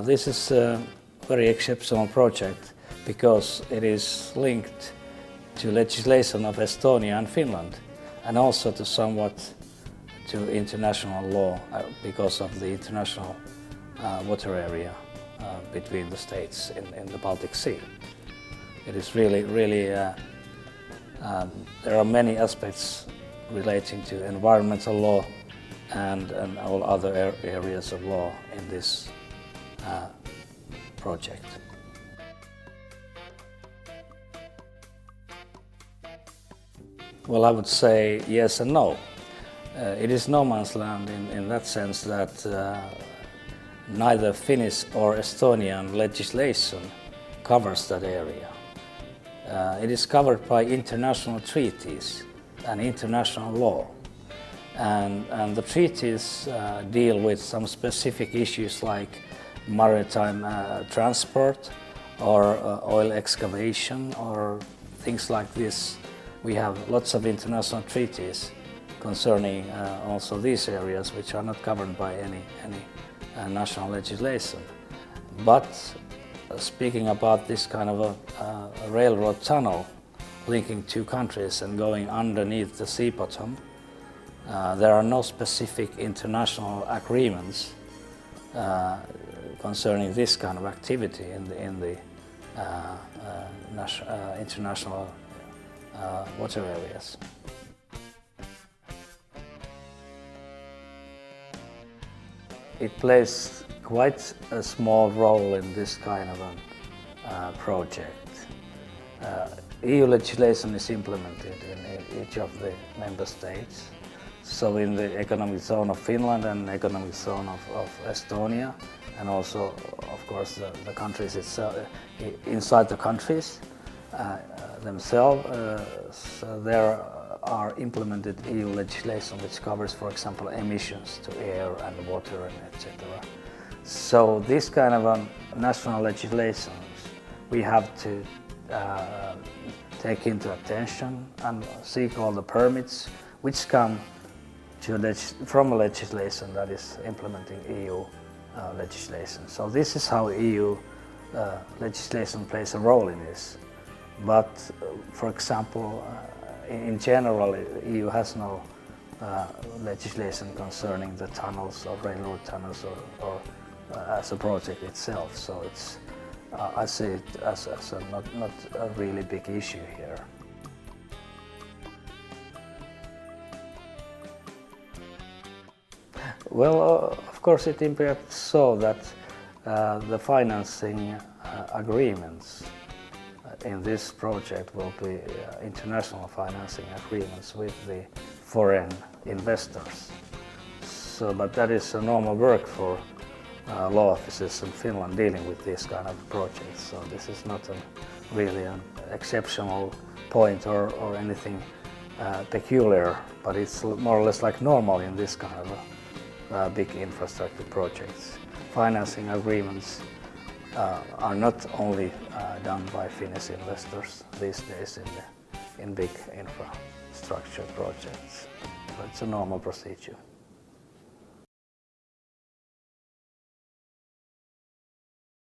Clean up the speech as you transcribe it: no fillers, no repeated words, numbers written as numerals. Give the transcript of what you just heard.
This is a very exceptional project because it is linked to legislation of Estonia and Finland, and also to somewhat to international law because of the international water area between the states in the Baltic Sea. It is really, there are many aspects relating to environmental law and all other areas of law in this project. Well, I would say yes and no. It is no man's land in that sense that neither Finnish or Estonian legislation covers that area. It is covered by international treaties and international law. And the treaties deal with some specific issues like maritime transport or oil excavation or things like this. We have lots of international treaties concerning also these areas which are not covered by any national legislation. But speaking about this kind of a railroad tunnel linking two countries and going underneath the sea bottom, there are no specific international agreements concerning this kind of activity in the international water areas. It plays quite a small role in this kind of a project. EU legislation is implemented in each of the member states. So in the economic zone of Finland and economic zone of Estonia, and also, of course, the countries itself, inside the countries themselves, so there are implemented EU legislation which covers, for example, emissions to air and water and etc. So this kind of national legislation we have to take into attention and seek all the permits which come from a legislation that is implementing EU legislation. So this is how EU legislation plays a role in this. But, for example, in general, EU has no legislation concerning the tunnels or railroad tunnels or as a project itself. So it's, I see it as not a really big issue here. Well, of course it impacts so that the financing agreements in this project will be international financing agreements with the foreign investors. So, but that is a normal work for law offices in Finland dealing with these kind of projects. So this is not really an exceptional point or anything peculiar, but it's more or less like normal in this kind of big infrastructure projects. Financing agreements are not only done by Finnish investors these days in big infrastructure projects, but it's a normal procedure.